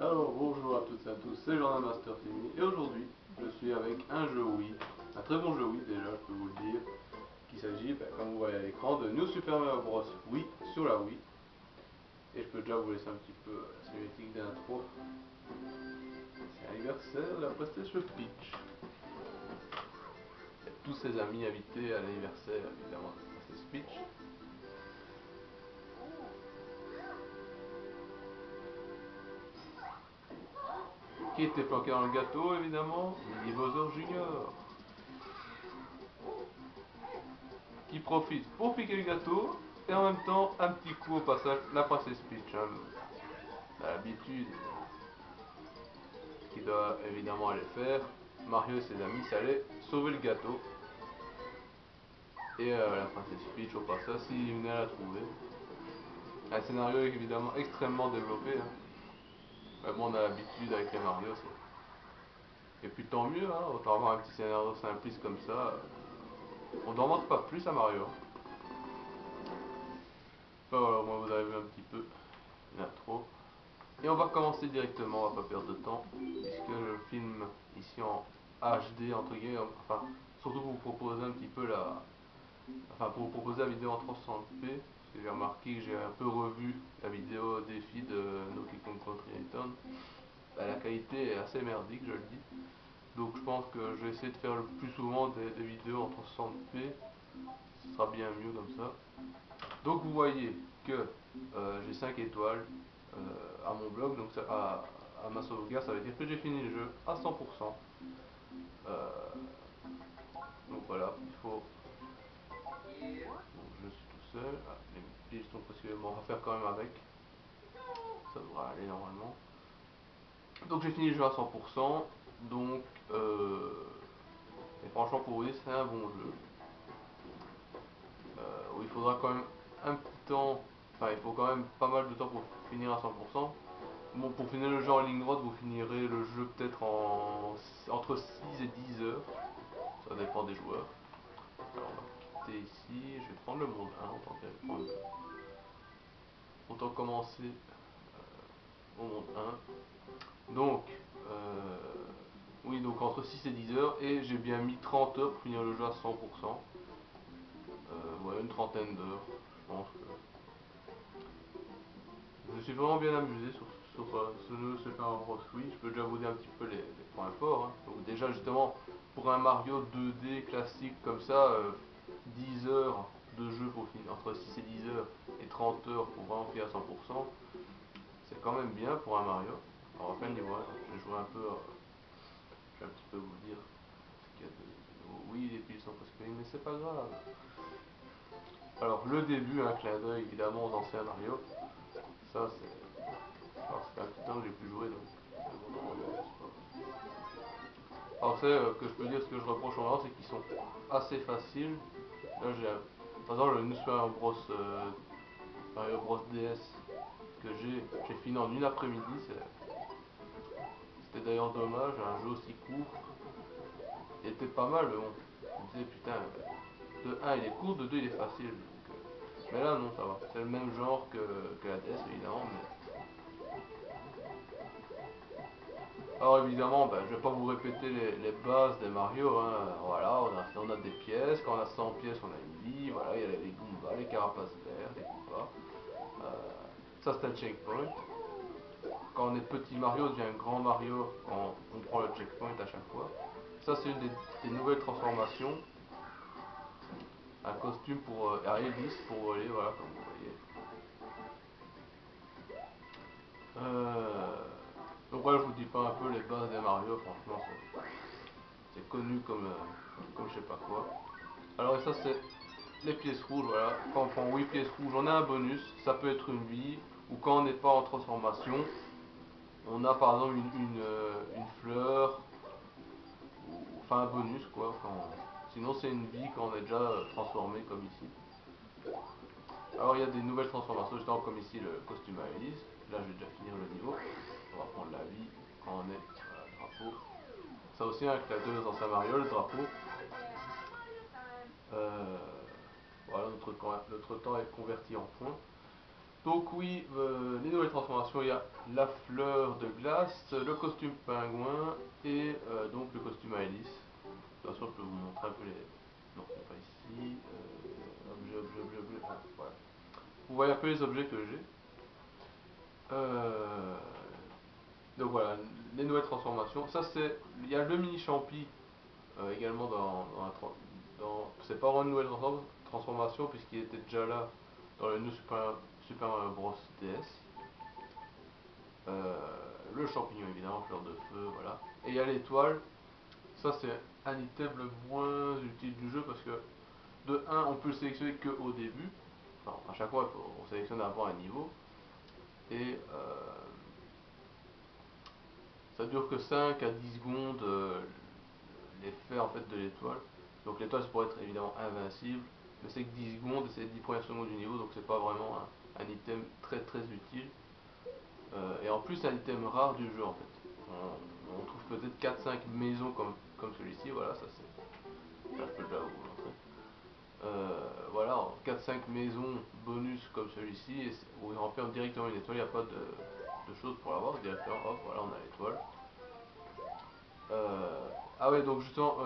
Alors bonjour à toutes et à tous, c'est Jordan Master Timmy et aujourd'hui je suis avec un jeu Wii, un très bon jeu Wii déjà je peux vous le dire, qu'il s'agit, comme vous voyez à l'écran, de New Super Mario Bros. Wii sur la Wii. Et je peux déjà vous laisser un petit peu la cinématique d'intro. C'est l'anniversaire de la PlayStation Peach. Il y a tous ses amis invités à l'anniversaire évidemment de la PlayStation Peach. Qui était planqué dans le gâteau évidemment? Lady Bowser Junior. Qui profite pour piquer le gâteau et en même temps un petit coup au passage la princesse Peach. Hein, l'habitude, ce qu'il doit évidemment aller faire. Mario et ses amis, c'est aller sauver le gâteau. Et la princesse Peach au passage, s'il venait à la trouver. Un scénario évidemment extrêmement développé. Hein. Mais bon, on a l'habitude avec les Mario. Et puis tant mieux, hein, autant avoir un petit scénario simpliste comme ça. On n'en demande pas plus à Mario. Enfin, voilà, moi vous avez vu un petit peu l'intro. Et on va commencer directement, on va pas perdre de temps, puisque je filme ici en HD entre guillemets, enfin surtout pour vous proposer un petit peu pour vous proposer la vidéo en 360p, parce que j'ai remarqué que j'ai un peu revu la vidéo défi de Donkey Kong Country Return. La qualité est assez merdique, je le dis. Donc je pense que je vais essayer de faire le plus souvent des vidéos en 360p, ce sera bien mieux comme ça. Donc vous voyez que j'ai 5 étoiles à mon blog, donc à ma sauvegarde, ça veut dire que j'ai fini le jeu à 100%. Donc voilà, il faut... Donc je suis tout seul. Ah, les piles sont possiblement à faire quand même avec. Ça devrait aller normalement. Donc j'ai fini le jeu à 100%. Donc, et franchement pour vous dire, c'est un bon jeu. Où il faudra quand même un petit temps, enfin il faut quand même pas mal de temps pour finir à 100%. Bon, pour finir le jeu en ligne droite, vous finirez le jeu peut-être entre 6 et 10 heures. Ça dépend des joueurs. Alors on va quitter ici, je vais prendre le monde 1, autant commencer au monde 1. Donc, oui, donc entre 6 et 10 heures, et j'ai bien mis 30 heures pour finir le jeu à 100%. Ouais, une trentaine d'heures, je pense que je me suis vraiment bien amusé sur ce jeu Super Mario Bros. Wii. Je peux déjà vous dire un petit peu les points forts. Hein. Donc déjà justement, pour un Mario 2D classique comme ça, 10 heures de jeu pour finir, entre 6 et 10 heures et 30 heures pour vraiment finir à 100%, c'est quand même bien pour un Mario. Alors après le niveau 1, je vais jouer un peu, je vais un petit peu vous dire ce qu'il y a de nouveau. Oui, les piles sont presque finies, mais c'est pas grave. Alors le début, un clin d'œil évidemment aux anciens Mario. Ça c'est... Alors ça fait un petit temps que j'ai plus joué donc... Alors c'est que je peux dire, ce que je reproche aux gens, c'est qu'ils sont assez faciles. Là j'ai par exemple le New Super Bros, Mario Bros DS que j'ai fini en une après-midi. C'était d'ailleurs dommage, un jeu aussi court. Il était pas mal mais bon. Je me disais putain, de 1 il est court, de 2 il est facile. Donc, mais là non ça va. C'est le même genre que la DS évidemment mais... Alors évidemment, je vais pas vous répéter les bases des Mario. Hein. Voilà, on a des pièces. Quand on a 100 pièces, on a une vie. Voilà, il y a les Goombas, les carapaces verts, les Goombas. Euh, ça c'est un checkpoint. Quand on est petit Mario, devient grand Mario quand on prend le checkpoint à chaque fois. Ça c'est une des nouvelles transformations. Un costume pour hélice pour voler, voilà, comme vous voyez. Euh, donc voilà, je vous dis pas un peu les bases des Mario. Franchement, c'est connu comme je sais pas quoi. Alors et ça c'est les pièces rouges, voilà. Quand on prend 8 pièces rouges, on a un bonus. Ça peut être une vie, ou quand on n'est pas en transformation, on a par exemple une fleur, ou enfin un bonus quoi. Sinon c'est une vie quand on est déjà transformé comme ici. Alors il y a des nouvelles transformations, justement comme ici le costume à hélice. Là je vais déjà finir le niveau. On va prendre la vie quand on est drapeau. Ça aussi un clin d'œil dans Saint Mario, le drapeau. Euh, voilà, notre temps est converti en points. Donc oui, les nouvelles transformations, il y a la fleur de glace, le costume pingouin et donc le costume à hélice. De toute façon, je peux vous montrer un peu les... Non, c'est pas ici. Objet. Ah, voilà. Vous voyez un peu les objets que j'ai. Euh, donc voilà, les nouvelles transformations. Ça c'est... Il y a le mini champi également c'est pas vraiment une nouvelle transformation puisqu'il était déjà là dans le New Super Mario Bros. DS. Le champignon évidemment, fleur de feu, voilà. Et il y a l'étoile. Ça c'est un item le moins utile du jeu parce que de 1 on peut le sélectionner que au début. Enfin à chaque fois on sélectionne avant un niveau. Et ça dure que 5 à 10 secondes l'effet en fait de l'étoile. Donc l'étoile c'est pour être évidemment invincible. Mais c'est que 10 secondes et c'est les 10 premières secondes du niveau, donc c'est pas vraiment un item très très utile. Et en plus c'est un item rare du jeu en fait. On trouve peut-être 4-5 maisons comme celui-ci, voilà, ça je peux déjà vous montrer. Voilà, 4-5 maisons bonus comme celui-ci, où il remplit directement une étoile, il n'y a pas de choses pour l'avoir, directement, hop, voilà, on a l'étoile. Ah ouais, donc justement,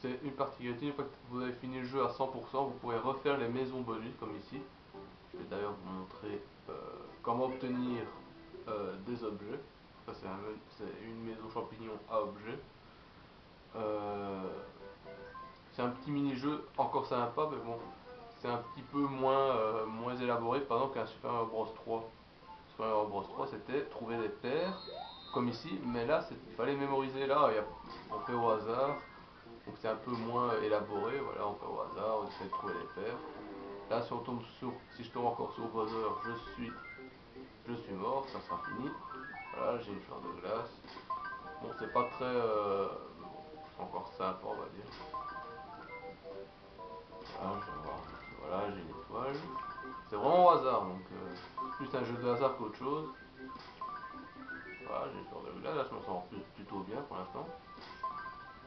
c'est une particularité, une fois que vous avez fini le jeu à 100%, vous pourrez refaire les maisons bonus comme ici. Je vais d'ailleurs vous montrer comment obtenir des objets. Ça c'est une maison champignon à objet. Euh, c'est un petit mini-jeu encore sympa, mais bon, c'est un petit peu moins élaboré par exemple qu'un Super Mario Bros 3. Super Mario Bros 3 c'était trouver des paires, comme ici, mais là il fallait mémoriser, là on fait au hasard, donc c'est un peu moins élaboré, voilà, on fait au hasard, on essaie de trouver les paires. Là si je tombe encore sur Bowser, je suis mort, ça sera fini. Voilà, j'ai une fleur de glace. Bon, c'est pas très... bon, c'est encore sympa, on va dire. Voilà, je vais voir. Voilà, j'ai une étoile. C'est vraiment au hasard, donc plus un jeu de hasard qu'autre chose. Voilà, j'ai une fleur de glace. Là, je m'en sors plutôt bien pour l'instant.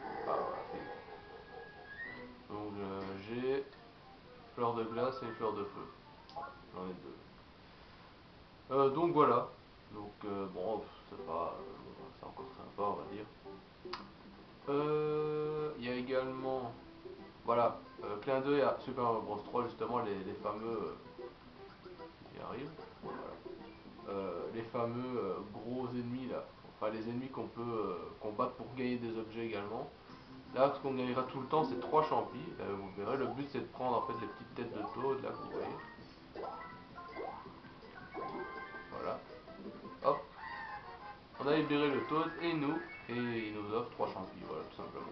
Ah, voilà, donc j'ai fleur de glace et une fleur de feu. J'en ai deux. Donc voilà. Donc bon, c'est encore sympa, on va dire. Il y a également, voilà, clin d'œil à Super Mario Bros 3 justement les fameux, j'y arrive, voilà, les fameux gros ennemis là, enfin les ennemis qu'on peut combattre pour gagner des objets également. Là, ce qu'on gagnera tout le temps, c'est 3 champis. Vous verrez, le but c'est de prendre en fait les petites têtes de Toad là que vous voyez. Voilà. Hop, on a libéré le Toad et il nous offre 3 champis, voilà, tout simplement.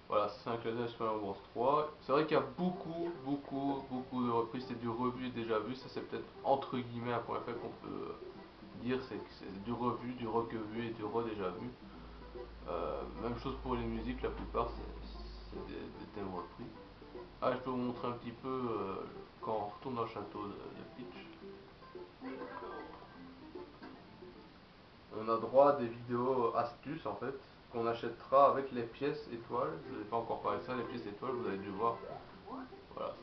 Voilà, c'est un clin d'œil à Super Mario Bros 3. C'est vrai qu'il y a beaucoup de reprises, c'est du revu et déjà vu. Ça, c'est peut-être entre guillemets un point faible qu'on peut dire, c'est que c'est du revu, du re-que-vu et du re-déjà vu. Même chose pour les musiques, la plupart, c'est des thèmes repris. Ah, je peux vous montrer un petit peu quand on retourne dans le château de Peach. On a droit à des vidéos astuces en fait, qu'on achètera avec les pièces étoiles. Je ne vous ai pas encore parlé de ça, les pièces étoiles, vous avez dû voir. Voilà,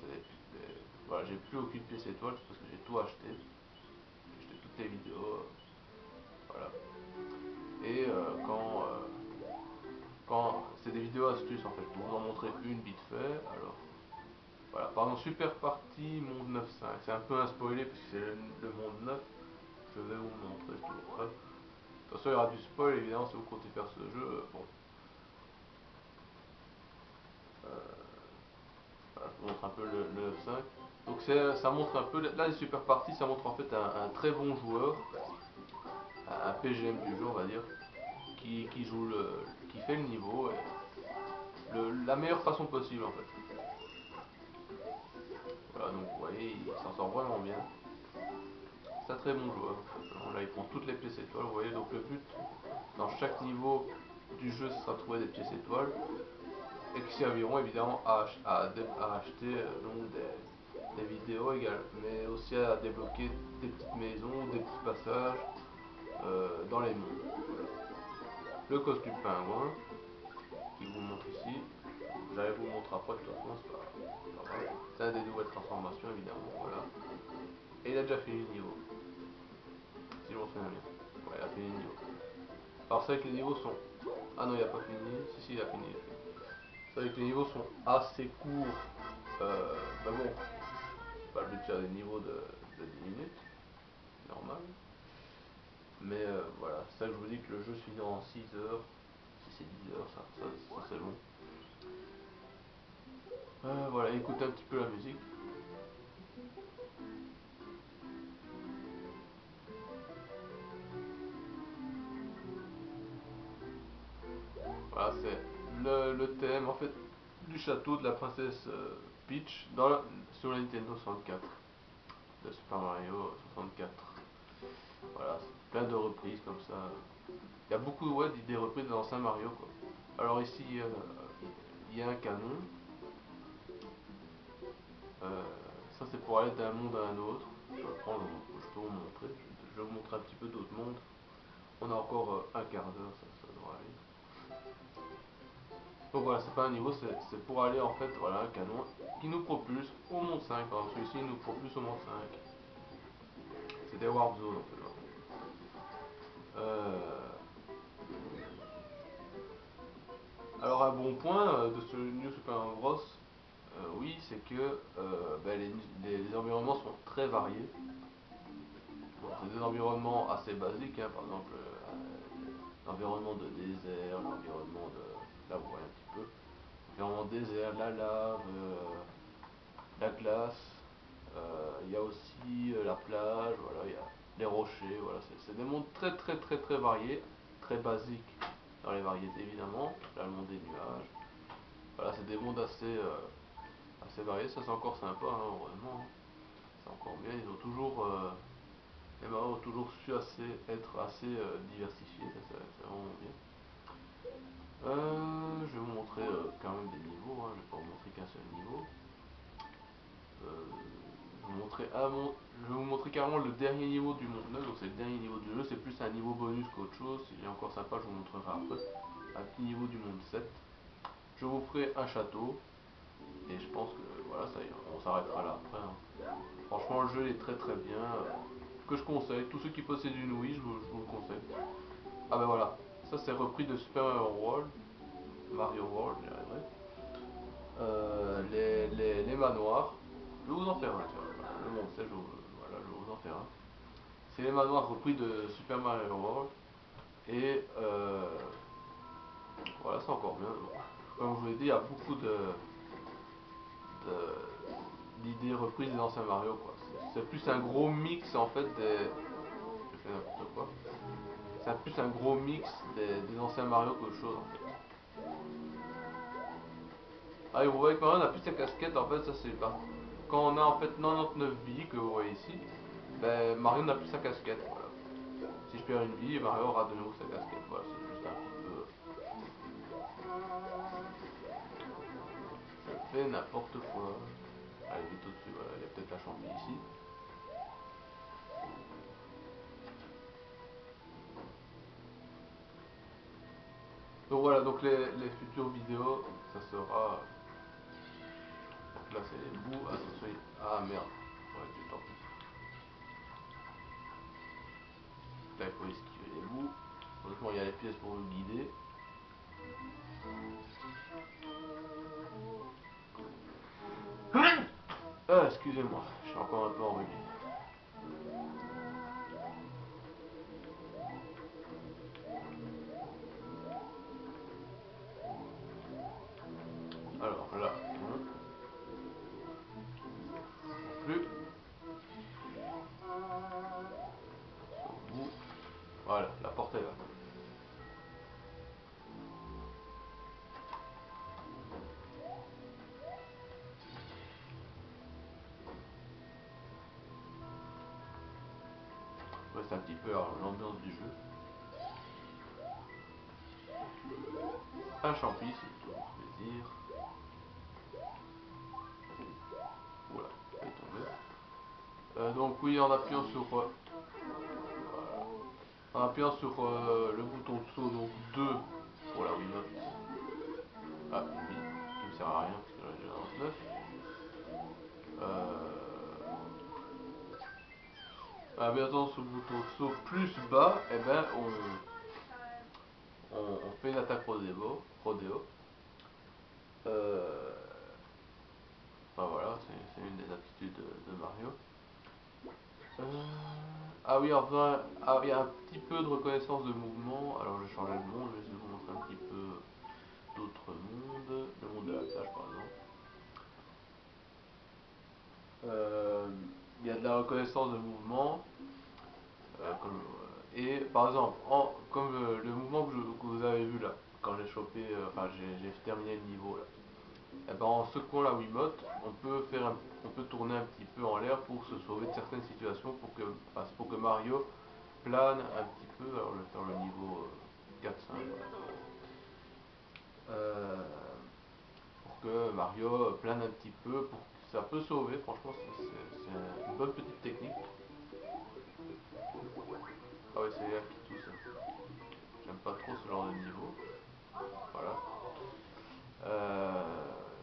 voilà, j'ai plus aucune pièce étoile parce que j'ai tout acheté. J'ai acheté toutes les vidéos. Voilà. Et quand c'est des vidéos astuces en fait, je peux vous en montrer une vite fait. Alors, voilà, par exemple, Super Party Monde 9.5. C'est un peu un spoiler parce que c'est le monde 9. Je vais vous montrer, je suis toujours prêt. De toute façon, il y aura du spoil évidemment si vous comptez faire ce jeu. Bon, euh, voilà, je vous montre un peu le 9.5. Donc ça montre un peu, là les Super Party, ça montre en fait un très bon joueur, un PGM du jeu on va dire, qui joue qui fait le niveau et la meilleure façon possible en fait. Voilà, donc vous voyez, il s'en sort vraiment bien. C'est un très bon joueur, tout simplement. Là, il prend toutes les pièces étoiles, vous voyez, donc le but dans chaque niveau du jeu, ce sera de trouver des pièces étoiles et qui serviront évidemment à acheter donc des vidéos égales, mais aussi à débloquer des petites maisons, des petits passages dans les mondes. Voilà. Le costume pingouin, qui vous montre ici. J'allais vous le montrer après, de toute façon, c'est pas grave. C'est un des nouvelles transformations, évidemment, voilà. il a déjà fini le niveau. Si je m'en souviens bien. Ouais, il a fini le niveau. Alors c'est vrai que les niveaux sont... Ah non, il a pas fini. Si, il a fini. C'est vrai que les niveaux sont assez courts. Mais bon, c'est pas le but de faire des niveaux de 10 minutes. Normal. Mais voilà, c'est ça que je vous dis que le jeu se finit en 6 heures. Si c'est 10 heures, ça c'est long. Voilà, écoutez un petit peu la musique. Voilà, c'est le thème en fait du château de la princesse Peach sur la Nintendo 64 de Super Mario 64. Voilà, c'est plein de reprises comme ça. Il y a beaucoup ouais, d'idées reprises dans l'ancien Mario quoi. Alors ici, il y a un canon. Ça c'est pour aller d'un monde à un autre. Je vais prendre, je peux vous montrer. Je vais vous montrer un petit peu d'autres mondes. On a encore un quart d'heure, ça devrait aller. Donc voilà, c'est pas un niveau, c'est pour aller en fait, voilà, un canon qui nous propulse au monde 5. Alors celui-ci nous propulse au monde 5. C'est des warp zones en fait. Voilà. Alors un bon point de ce New Super Mario Bros, oui, c'est que ben, les environnements sont très variés. Bon, c'est des environnements assez basiques, hein, par exemple l'environnement de désert, l'environnement de... Là vous voyez un petit peu. L'environnement désert, la lave, la glace. Il y a aussi la plage, voilà, il y a les rochers, voilà, c'est des mondes très très très très variés, très basiques dans les variétés évidemment. Là le monde des nuages. Voilà, c'est des mondes assez variés, ça c'est encore sympa, hein, heureusement. Hein. C'est encore bien, ils ont toujours les Mario ont toujours su être assez diversifiés, ça c'est vraiment bien. Je vais vous montrer quand même des niveaux, hein, je vais pas vous montrer qu'un seul niveau. Je vais vous montrer carrément le dernier niveau du monde 9, donc c'est le dernier niveau du jeu, c'est plus un niveau bonus qu'autre chose, s'il est encore sympa je vous montrerai après. Un petit niveau du monde 7. Je vous ferai un château, et je pense que voilà, ça, on s'arrêtera là après. Hein. Franchement le jeu est très très bien, que je conseille, tous ceux qui possèdent une Wii, je vous le conseille. Ah ben voilà, ça c'est repris de Super Mario World, j'y arriverai. Les manoirs, je vais vous en faire un, tiens, voilà, le monde 7, voilà, je vais vous en faire un. C'est les manoirs repris de Super Mario World. Et voilà, c'est encore bien. Donc, comme je vous l'ai dit, il y a beaucoup d'idées reprises des anciens Mario. C'est plus un gros mix en fait des. Je fais n'importe quoi. C'est plus un gros mix des anciens Mario qu'autre chose en fait. Ah, et vous voyez que Mario n'a plus sa casquette en fait, ça c'est pas. Quand on a en fait 99 vies que vous voyez ici, ben Mario n'a plus sa casquette. Voilà. Si je perds une vie, Mario aura de nouveau sa casquette. Voilà, c'est juste un petit peu. Je fais n'importe quoi. Allez vite au-dessus, voilà, il y a peut-être la champi ici. Donc voilà, donc les futures vidéos, ça sera. Donc là c'est les bouts, attention. Ah merde, ouais, tant pis. Là il faut esquiver les bouts. Heureusement il y a les pièces pour nous guider. Ah, excusez-moi, je suis encore un peu enrhumé. Alors là, non, non plus. Au bout. Voilà, la porte est là. Ouais, c'est un petit peu l'ambiance du jeu. Un champi, c'est toujours plaisir. Voilà, il est tombé. Donc oui, en appuyant sur voilà. En appuyant sur le bouton de saut, donc 2 pour la Wiimote. Ah, une vie, qui me sert à rien parce que j'en ai déjà 99. Ah, bien attends, sur le bouton saut plus bas, et ben on fait une attaque rodéo. Euh, enfin voilà, c'est une des aptitudes de Mario. Ah oui, enfin, ah, il y a un petit peu de reconnaissance de mouvement. Alors je vais changer le monde, je vais vous montrer un petit peu d'autres mondes. Le monde de la plage par exemple. Euh, il y a de la reconnaissance de mouvement. Et par exemple, comme le mouvement que vous avez vu là, quand j'ai chopé, enfin j'ai terminé le niveau là. Et ben, en secouant la Wiimote, on peut tourner un petit peu en l'air pour se sauver de certaines situations, enfin, pour que Mario plane un petit peu. Alors je vais faire le niveau 4-5. Euh, pour que Mario plane un petit peu, ça peut sauver, franchement c'est une bonne petite technique. Ah ouais, c'est l'air qui tousse. J'aime pas trop ce genre de niveau. Voilà.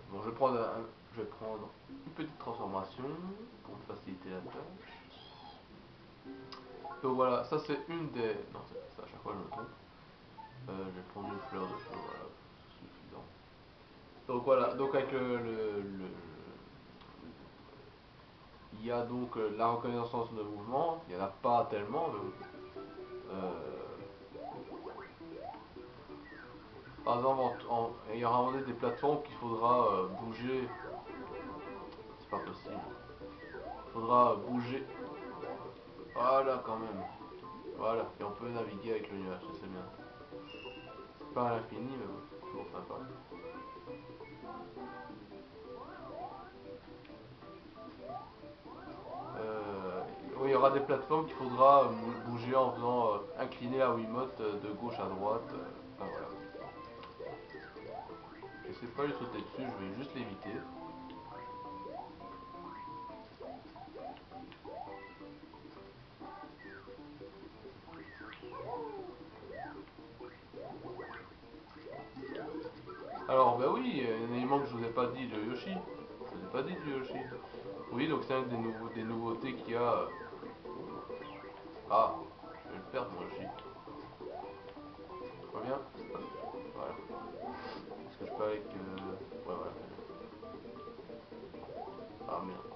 Bon, je vais prendre une petite transformation pour me faciliter la tâche. Donc voilà, ça c'est une des... Non, à chaque fois je me trompe. Je vais prendre une fleur de feu, voilà, c'est suffisant. Donc voilà, donc avec il y a donc la reconnaissance de mouvement, il n'y en a pas tellement, mais bon. Par exemple, il y aura des plateformes qu'il faudra bouger. C'est pas possible. Il faudra bouger. Voilà, quand même. Voilà, et on peut naviguer avec le nuage, ça c'est bien. C'est pas à l'infini, mais bon, c'est toujours sympa. Oui, il y aura des plateformes qu'il faudra bouger en faisant incliner la Wiimote de gauche à droite. Enfin voilà. Je sais pas lui sauter dessus, je vais juste l'éviter. Alors, bah oui, un élément que je vous ai pas dit, le Yoshi. Je vous ai pas dit du Yoshi. Oui, donc c'est un des nouveautés qu'il y a. Ah, je vais le perdre mon Yoshi. Reviens. Hop, voilà. Est-ce que je peux avec... Ouais, voilà, c'est bien. Ah merde.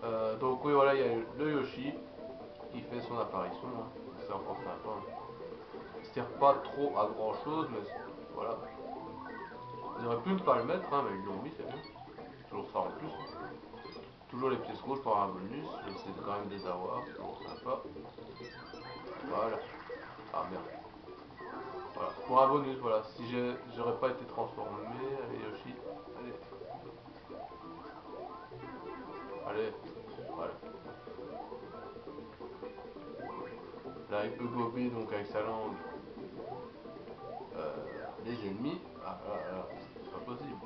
Ah, oh, donc oui, voilà, il y a le Yoshi qui fait son apparition, hein. C'est encore sympa, hein. Il sert pas trop à grand chose, mais voilà. Ils auraient pu ne pas le mettre, hein, mais ils l'ont mis, c'est bien. Toujours ça en plus, hein. Toujours les pièces rouges pour un bonus, j'essaie quand même de les avoir, c'est toujours sympa. Voilà. Ah merde. Voilà. Pour un bonus, voilà. Si j'aurais pas été transformé, allez Yoshi, allez, allez, voilà. Là il peut gober donc avec sa langue les ennemis. Ah là, c'est pas possible.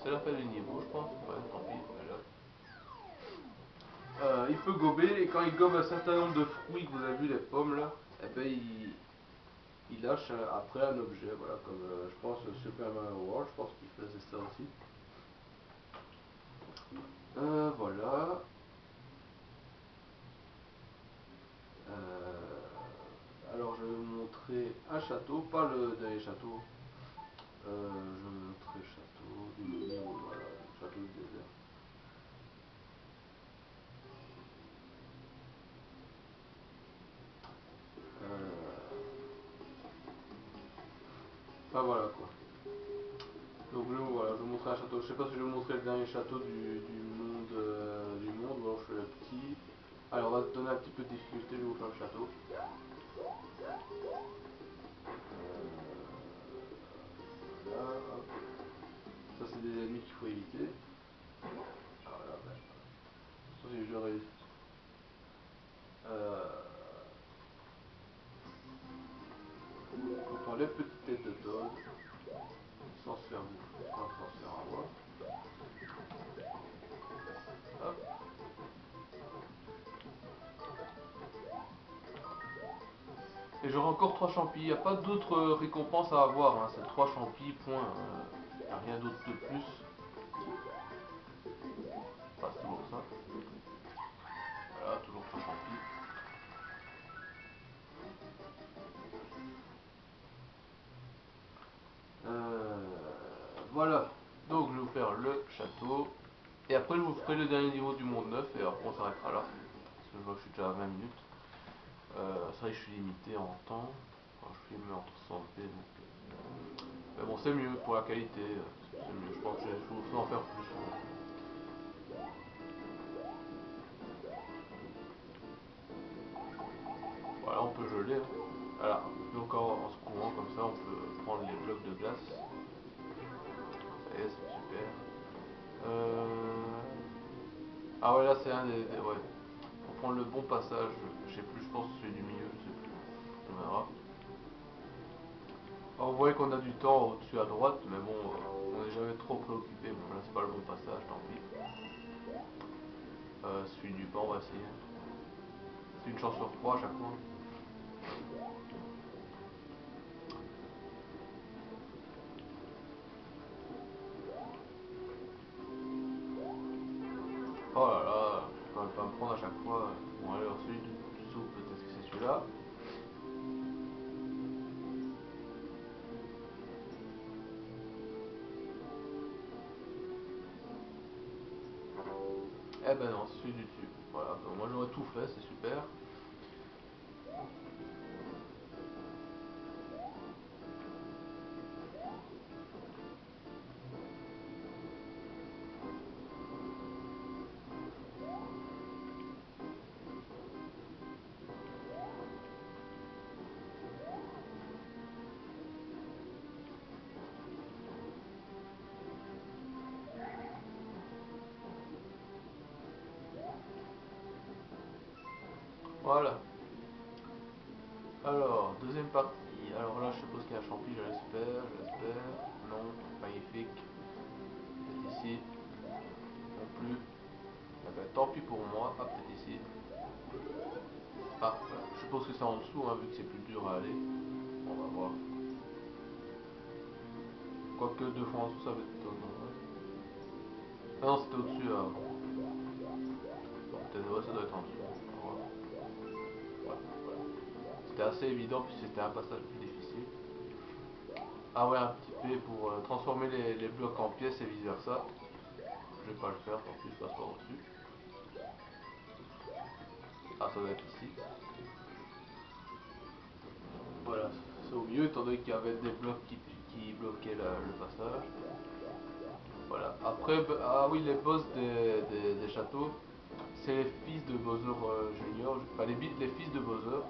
C'est la fin du niveau, je pense. Ouais, tant pis. Allez, hop. Il peut gober et quand il gobe un certain nombre de fruits que vous avez vu, les pommes là, et ben il lâche après un objet, voilà, comme je pense Super Mario World, je pense qu'il faisait ça aussi. Voilà. Alors je vais vous montrer un château, pas le dernier château. Je vais vous montrer le château du niveau, voilà, le château du désert. Enfin voilà quoi. Donc voilà, je vais vous montrer un château. Je sais pas si je vais vous montrer le dernier château du monde, ou alors je fais le petit. Allez, on va se donner un petit peu de difficulté, je vais vous faire le château. Voilà, hop. Ça c'est des ennemis qu'il faut éviter. Voilà, ben, ça c'est je réussis. On prend les petites têtes de Toad sans se faire bouffer, enfin, sans se faire avoir. Hop. Et j'aurai encore 3 champis. Il n'y a pas d'autres récompenses à avoir, hein. C'est 3 champis, point. Il n'y a rien d'autre de plus. Enfin, si, bon, Voilà, donc je vais vous faire le château. Et après je vous ferai le dernier niveau du monde 9 et après on s'arrêtera là. Parce que je vois que je suis déjà à 20 minutes. C'est vrai que je suis limité en temps. Quand je filme en 300p donc. Mais bon c'est mieux pour la qualité. C'est mieux. Je pense que je vous ferai en faire plus. Voilà, on peut geler. Hein. Voilà, on peut encore en secouant comme ça, on peut prendre les blocs de glace. Ça y est, c'est super. Ah ouais, là c'est un ouais. Pour prendre le bon passage, je sais plus, je pense que celui du milieu, je sais plus. On verra. Alors, vous voyez qu'on a du temps au-dessus à droite, mais bon, on n'est jamais trop préoccupé. Bon, là c'est pas le bon passage, tant pis. Celui du bas, on va essayer. C'est une chance sur trois à chaque fois. Oh là là, je peux pas me prendre à chaque fois. Bon, alors celui du dessous, peut-être que c'est celui-là. Eh ben non, c'est celui du dessus. Voilà, donc moi j'aurais tout fait, c'est super. Voilà. Alors, deuxième partie. Alors là, je suppose qu'il y a un champi, je l'espère, je l'espère. Non, magnifique. Peut-être ici. Non plus. Eh ben, tant pis pour moi. Ah, peut-être ici. Ah, voilà. Je suppose que c'est en dessous, hein, vu que c'est plus dur à aller. On va voir. Quoique deux fois en dessous, ça va être étonnant. Ouais. Ah non, c'était au-dessus là. Peut-être, ouais, ça doit être en dessous. On va voir. Ouais, voilà. C'était assez évident, puis c'était un passage plus difficile. Ah ouais, un petit P pour transformer les blocs en pièces et vice versa. Je vais pas le faire, tant pis, je passe par au-dessus. Ah, ça doit être ici. Voilà, c'est au milieu, étant donné qu'il y avait des blocs qui bloquaient le passage. Voilà. Après, ah oui, les boss des châteaux, c'est les fils de Bowser Junior, enfin les fils de Bowser.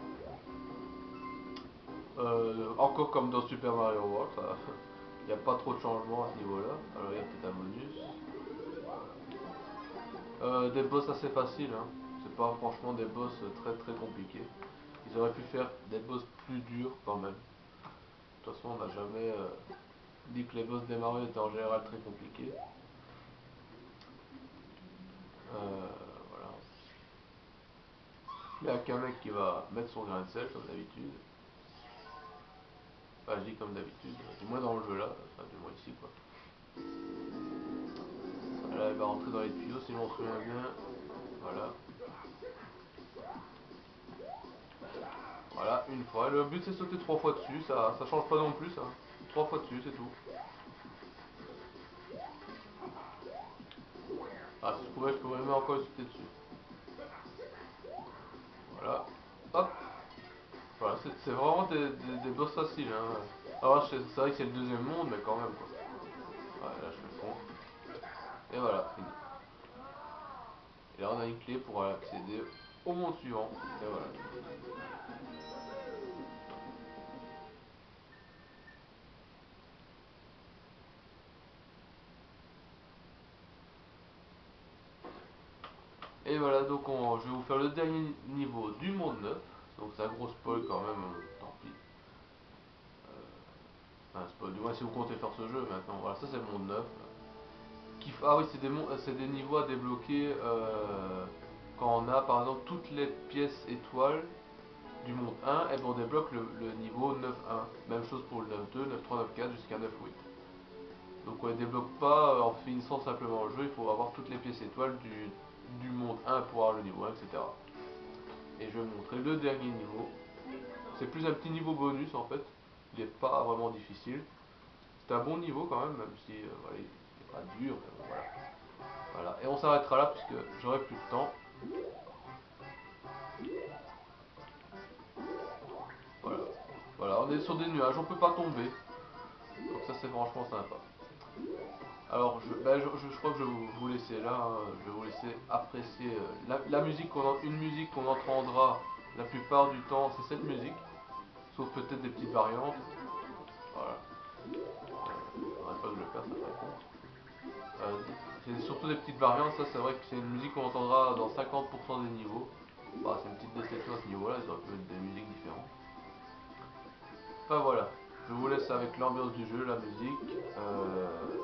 Encore comme dans Super Mario World, il n'y a pas trop de changements à ce niveau-là. Alors il y a peut-être un bonus. Des boss assez faciles, hein. C'est pas franchement des boss très très compliqués. Ils auraient pu faire des boss plus durs quand même. De toute façon, on n'a jamais dit que les boss des Mario étaient en général très compliqués. Voilà. Il n'y a qu'un mec qui va mettre son grain de sel comme d'habitude. Enfin, je dis comme d'habitude, du moins dans le jeu là, enfin du moins ici quoi. Là, il va rentrer dans les tuyaux si je m'en souviens bien. Voilà. Voilà, une fois. Le but c'est de sauter trois fois dessus, ça change pas non plus ça. Trois fois dessus, c'est tout. Ah, si je pourrais même encore le sauter dessus. Voilà. Hop. Voilà, c'est vraiment des boss faciles. Hein. Alors c'est vrai que c'est le deuxième monde, mais quand même quoi. Ouais, là je fais le con. Et voilà, fini. Et là on a une clé pour accéder au monde suivant. Et voilà. Et voilà, donc je vais vous faire le dernier niveau du monde 9. Donc c'est un gros spoil quand même, tant pis. Enfin, spoil, du moins si vous comptez faire ce jeu maintenant. Voilà, ça c'est le monde 9. Ah oui, c'est des niveaux à débloquer quand on a par exemple toutes les pièces étoiles du monde 1, et ben on débloque le niveau 9.1. Même chose pour le 9.2, 9.3, 9.4 jusqu'à 9.8. Donc on ne débloque pas en finissant simplement le jeu, il faut avoir toutes les pièces étoiles du monde 1 pour avoir le niveau 1, etc. Et je vais vous montrer le dernier niveau. C'est plus un petit niveau bonus en fait. Il n'est pas vraiment difficile. c'est un bon niveau quand même si voilà, il n'est pas dur, mais bon, voilà. Voilà, et on s'arrêtera là puisque j'aurai plus de temps. Voilà, voilà, on est sur des nuages, on peut pas tomber, donc ça c'est franchement sympa. Alors je crois que je vais vous laisser là, hein. Je vais vous laisser apprécier la musique une musique qu'on entendra la plupart du temps, c'est cette musique, sauf peut-être des petites variantes. Voilà, j'arrête pas de le faire, ça ferait con. C'est surtout des petites variantes, ça c'est vrai que c'est une musique qu'on entendra dans 50% des niveaux. Bah, c'est une petite déception à ce niveau-là, ils auraient pu mettre des musiques différentes. Enfin voilà, je vous laisse avec l'ambiance du jeu, la musique,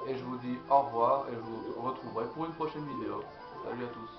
et je vous dis au revoir et je vous retrouverai pour une prochaine vidéo. Salut à tous.